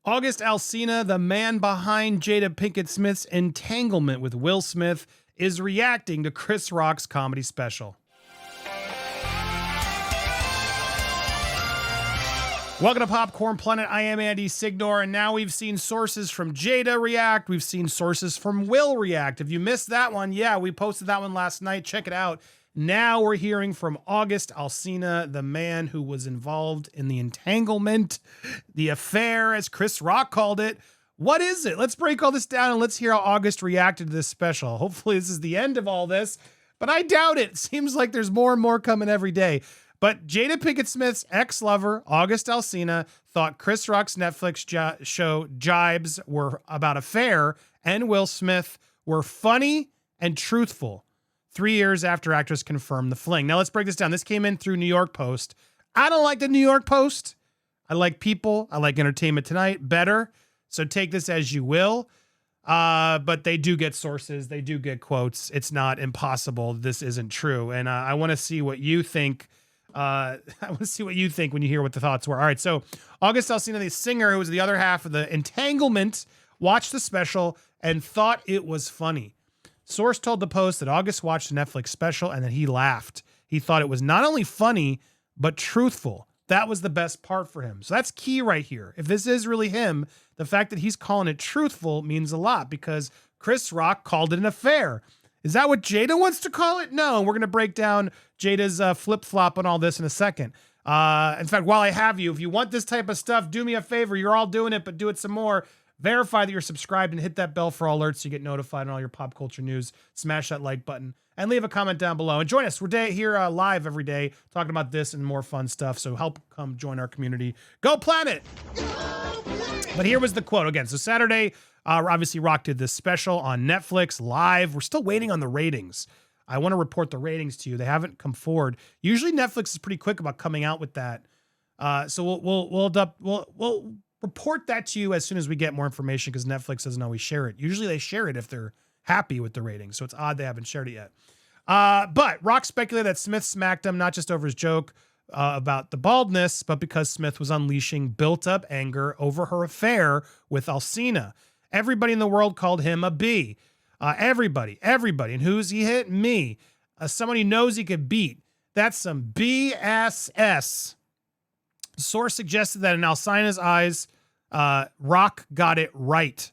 August Alsina, the man behind Jada Pinkett Smith's entanglement with Will Smith, is reacting to Chris Rock's comedy special. Welcome to Popcorn Planet. I am Andy Signore, and now we've seen sources from Jada react. We've seen sources from Will react. If you missed that one, yeah, we posted that one last night. Check it out. Now we're hearing from August Alsina, the man who was involved in the entanglement, the affair, as Chris Rock called it. What is it? Let's break all this down and let's hear how August reacted to this special. Hopefully this is the end of all this, but I doubt it. It seems like there's more and more coming every day. But Jada Pinkett Smith's ex-lover, August Alsina, thought Chris Rock's Netflix show Jibes were about affair and Will Smith were funny and truthful 3 years after actress confirmed the fling. Now let's break this down. This came in through New York Post. I don't like the New York Post. I like People. I like Entertainment Tonight better. So take this as you will. But they do get sources. They do get quotes. It's not impossible. This isn't true. And I want to see what you think. I want to see what you think when you hear what the thoughts were. All right. So August Alsina, the singer who was the other half of the entanglement, watched the special and thought it was funny. Source told the Post that August watched the Netflix special and that he laughed. He thought it was not only funny, but truthful. That was the best part for him. So that's key right here. If this is really him, the fact that he's calling it truthful means a lot because Chris Rock called it an affair. Is that what Jada wants to call it? No, we're going to break down Jada's flip-flop on all this in a second. In fact, while I have you, if you want this type of stuff, do me a favor. You're all doing it, but do it some more. Verify that you're subscribed and hit that bell for all alerts so you get notified on all your pop culture news. Smash that like button and leave a comment down below. And join us. We're here live every day talking about this and more fun stuff. So help come join our community. Go Planet! But here was the quote again. So Saturday, obviously Rock did this special on Netflix live. We're still waiting on the ratings. I want to report the ratings to you. They haven't come forward. Usually Netflix is pretty quick about coming out with that. So we'll report that to you as soon as we get more information because Netflix doesn't always share it. Usually they share it if they're happy with the ratings. So it's odd they haven't shared it yet. But Rock speculated that Smith smacked him, not just over his joke about the baldness, but because Smith was unleashing built-up anger over her affair with Alsina. Everybody in the world called him a B. Everybody. And who's he hit? Me. Someone he knows he could beat. That's some BSS. Source suggested that in Alsina's eyes, Rock got it right.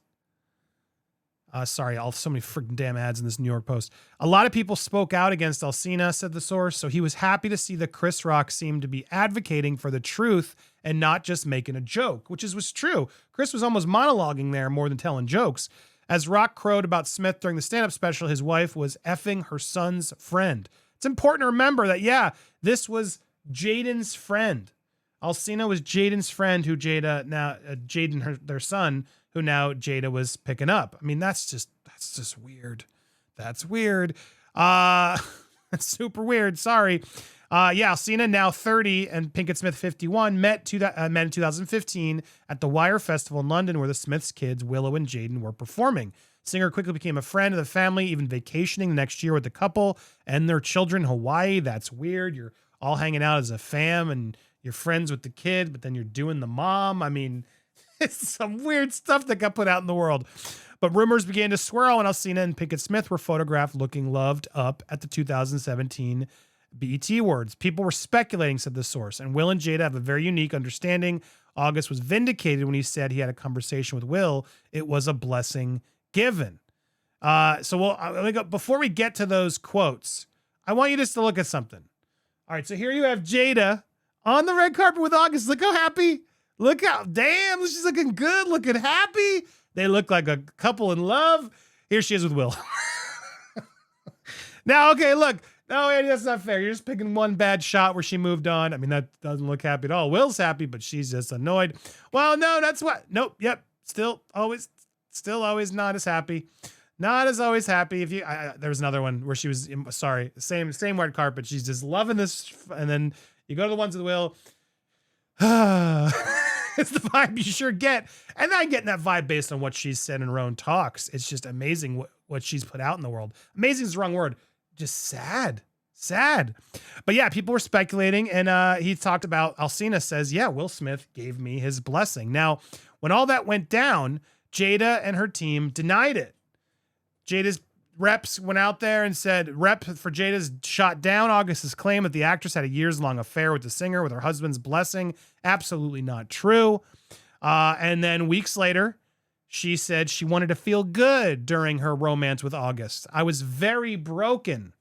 Sorry, so many freaking damn ads in this New York Post. A lot of people spoke out against Alsina, said the source, so he was happy to see that Chris Rock seemed to be advocating for the truth and not just making a joke, which was true. Chris was almost monologuing there more than telling jokes. As Rock crowed about Smith during the stand-up special, his wife was effing her son's friend. It's important to remember that, yeah, this was Jaden's friend. Alsina was Jaden's friend who Jaden, their son, who now Jada was picking up. I mean, that's just weird. That's weird. That's super weird. Sorry. Yeah, Alsina, now 30, and Pinkett Smith, 51, met in 2015 at the Wire Festival in London, where the Smiths' kids, Willow and Jaden, were performing. Singer quickly became a friend of the family, even vacationing the next year with the couple and their children in Hawaii. That's weird. You're all hanging out as a fam, and you're friends with the kid, but then you're doing the mom. I mean, it's some weird stuff that got put out in the world. But rumors began to swirl, and Alsina and Pinkett Smith were photographed looking loved up at the 2017 BET Awards. People were speculating, said the source, and Will and Jada have a very unique understanding. August was vindicated when he said he had a conversation with Will. It was a blessing given. Before we get to those quotes, I want you just to look at something. All right, so here you have Jada on the red carpet with August. Look how happy. Look how, damn, she's looking good, looking happy. They look like a couple in love. Here she is with Will. Now, okay, look. No, Andy, that's not fair. You're just picking one bad shot where she moved on. I mean, that doesn't look happy at all. Will's happy, but she's just annoyed. Well, no, that's what. Nope. Yep. Still always not as happy. Not as always happy. There was another one where she was, sorry, same red carpet. She's just loving this. And then you go to the ones with Will. It's the vibe you sure get. And I'm getting that vibe based on what she's said in her own talks. It's just amazing what she's put out in the world. Amazing is the wrong word. Just sad. But yeah, people were speculating, and he talked about, Alsina says, yeah, Will Smith gave me his blessing. Now, When all that went down, Jada and her team denied it. Jada's reps went out there and said, rep for Jada's shot down August's claim that the actress had a years-long affair with the singer with her husband's blessing. Absolutely not true. And then weeks later, she said she wanted to feel good during her romance with August. I was very broken.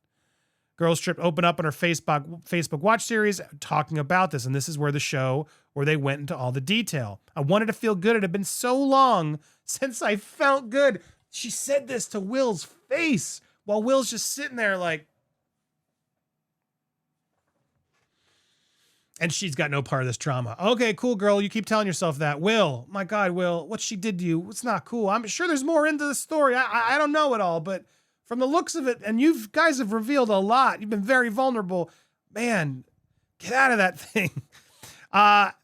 Girls Trip opened up on her Facebook Watch series talking about this. And this is where the show, where they went into all the detail. I wanted to feel good. It had been so long since I felt good. She said this to Will's face while Will's just sitting there like, and she's got no part of this drama. Okay, cool, girl. You keep telling yourself that. Will, my God, Will, what she did to you, it's not cool. I'm sure there's more into the story. I don't know it all, but from the looks of it, and you guys have revealed a lot. You've been very vulnerable. Man, get out of that thing.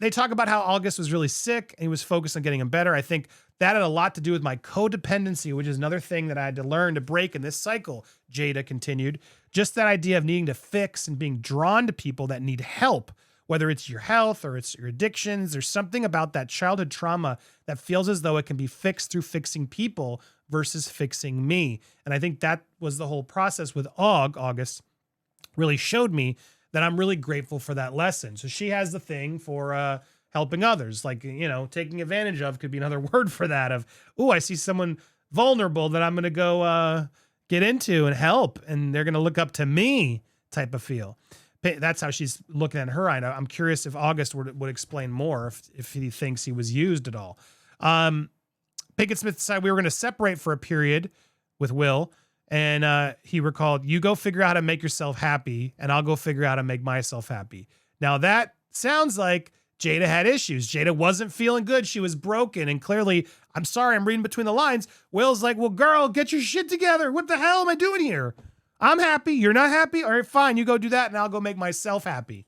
They talk about how August was really sick and he was focused on getting him better. I think that had a lot to do with my codependency, which is another thing that I had to learn to break in this cycle, Jada continued. Just that idea of needing to fix and being drawn to people that need help, whether it's your health or it's your addictions. There's something about that childhood trauma that feels as though it can be fixed through fixing people versus fixing me. And I think that was the whole process with August really showed me that I'm really grateful for that lesson. So she has the thing for helping others, like, you know, taking advantage of could be another word for that of, oh, I see someone vulnerable that I'm going to go get into and help, and they're going to look up to me type of feel. That's how she's looking at her. I'm curious if August would explain more if he thinks he was used at all. Pinkett Smith decided we were going to separate for a period with Will. And he recalled, you go figure out how to make yourself happy and I'll go figure out how to make myself happy. Now that sounds like Jada had issues. Jada wasn't feeling good. She was broken. And clearly, I'm sorry, I'm reading between the lines. Will's like, well, girl, get your shit together. What the hell am I doing here? I'm happy. You're not happy? All right, fine. You go do that and I'll go make myself happy.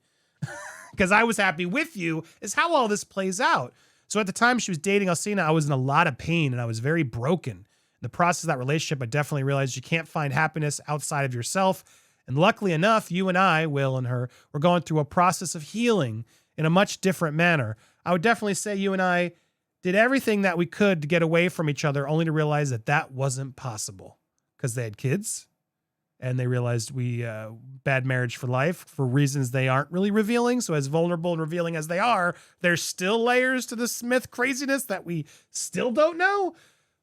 Because I was happy with you is how all this plays out. So at the time she was dating Alsina, I was in a lot of pain and I was very broken. In the process of that relationship, I definitely realized you can't find happiness outside of yourself. And luckily enough, you and I, Will and her, were going through a process of healing in a much different manner. I would definitely say you and I did everything that we could to get away from each other, only to realize that that wasn't possible because they had kids. And they realized we bad marriage for life for reasons they aren't really revealing. So as vulnerable and revealing as they are, there's still layers to the Smith craziness that we still don't know.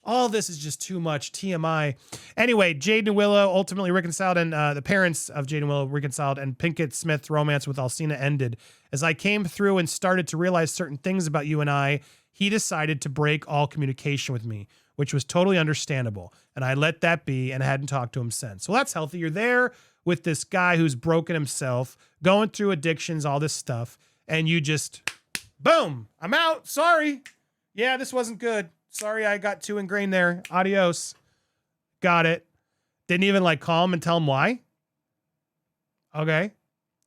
All this is just too much TMI. Anyway, Jade and Willow ultimately reconciled, and the parents of Jade and Willow reconciled, and Pinkett Smith's romance with Alsina ended. As I came through and started to realize certain things about you and I, he decided to break all communication with me, which was totally understandable. And I let that be and hadn't talked to him since. Well, that's healthy. You're there with this guy who's broken himself, going through addictions, all this stuff, and you just, boom, I'm out. Sorry. Yeah, this wasn't good. Sorry, I got too ingrained there. Adios. Got it. Didn't even like call him and tell him why. Okay. At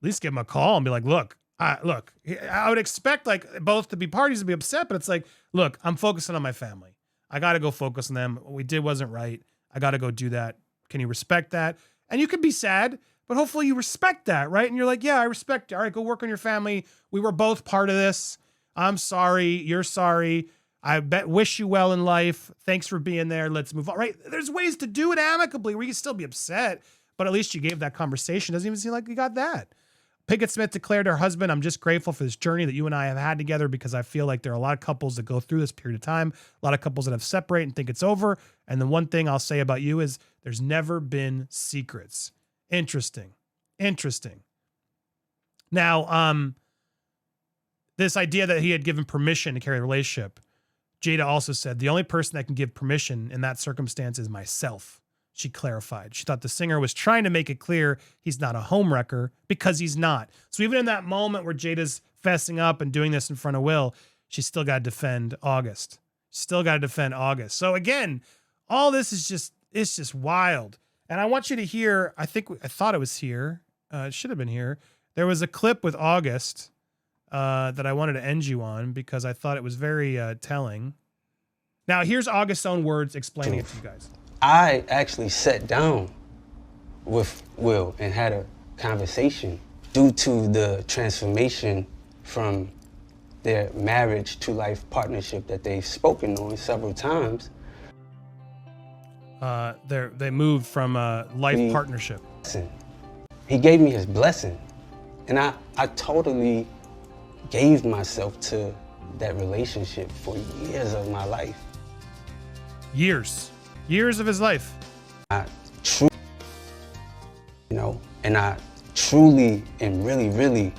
least give him a call and be like, look, I would expect like both to be parties to be upset, but it's like, look, I'm focusing on my family. I got to go focus on them. What we did wasn't right. I got to go do that. Can you respect that? And you could be sad, but hopefully you respect that, right? And you're like, yeah, I respect it. All right, go work on your family. We were both part of this. I'm sorry. You're sorry. I wish you well in life. Thanks for being there. Let's move on, right? There's ways to do it amicably where you can still be upset, but at least you gave that conversation. Doesn't even seem like you got that. Pinkett Smith declared to her husband, I'm just grateful for this journey that you and I have had together because I feel like there are a lot of couples that go through this period of time, a lot of couples that have separated and think it's over. And the one thing I'll say about you is there's never been secrets. Interesting. Now, this idea that he had given permission to carry a relationship, Jada also said, the only person that can give permission in that circumstance is myself. She clarified. She thought the singer was trying to make it clear he's not a homewrecker because he's not. So even in that moment where Jada's fessing up and doing this in front of Will, she's still got to defend August. So again, all this is it's just wild. And I want you to hear, I thought it was here. It should have been here. There was a clip with August that I wanted to end you on because I thought it was very telling. Now here's August's own words explaining it to you guys. I actually sat down with Will and had a conversation due to the transformation from their marriage to life partnership that they've spoken on several times. They moved from a life partnership. He gave me his blessing. And I totally gave myself to that relationship for years of my life. Years of his life. I truly and really, really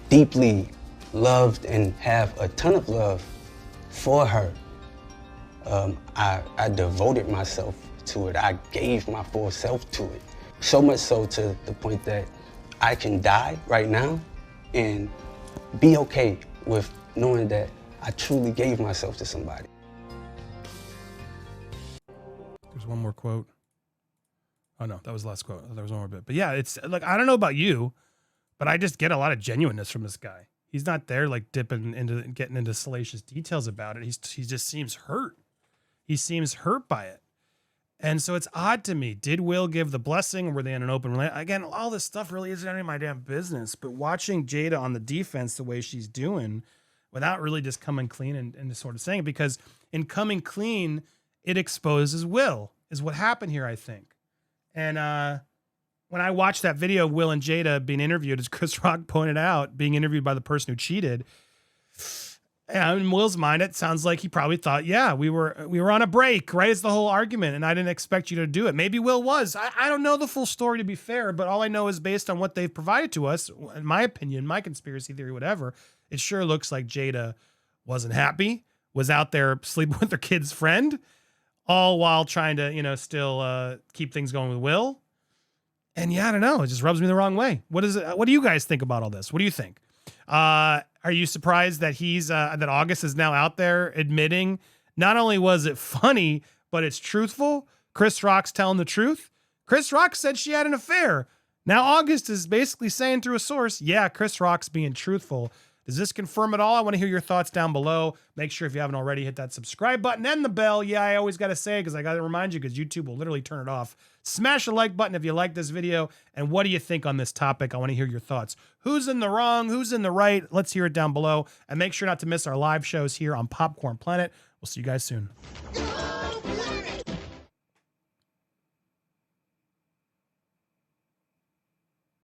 deeply loved and have a ton of love for her. I devoted myself to it. I gave my full self to it. So much so to the point that I can die right now and be okay with knowing that I truly gave myself to somebody. There's one more quote. Oh no, that was the last quote. There was one more bit. But yeah, it's like, I don't know about you, but I just get a lot of genuineness from this guy. He's not there like getting into salacious details about it. He just seems hurt. He seems hurt by it. And so it's odd to me. Did Will give the blessing? Or were they in an open relationship? Again, all this stuff really isn't any of my damn business. But watching Jada on the defense the way she's doing, without really just coming clean and sort of saying it, because in coming clean, it exposes Will, is what happened here, I think. And when I watched that video of Will and Jada being interviewed, as Chris Rock pointed out, being interviewed by the person who cheated, in Will's mind, it sounds like he probably thought, yeah, we were on a break, right? It's the whole argument, and I didn't expect you to do it. Maybe Will was. I don't know the full story, to be fair, but all I know is based on what they've provided to us, in my opinion, my conspiracy theory, whatever, it sure looks like Jada wasn't happy, was out there sleeping with her kid's friend, all while trying to, still keep things going with Will. And yeah, I don't know. It just rubs me the wrong way. What do you guys think about all this? What do you think? Are you surprised that that August is now out there admitting not only was it funny, but it's truthful? Chris Rock's telling the truth. Chris Rock said she had an affair. Now August is basically saying through a source, yeah, Chris Rock's being truthful. Does this confirm it all? I want to hear your thoughts down below. Make sure if you haven't already, hit that subscribe button and the bell. Yeah, I always got to say it because I got to remind you because YouTube will literally turn it off. Smash the like button if you like this video. And what do you think on this topic? I want to hear your thoughts. Who's in the wrong? Who's in the right? Let's hear it down below. And make sure not to miss our live shows here on Popcorn Planet. We'll see you guys soon.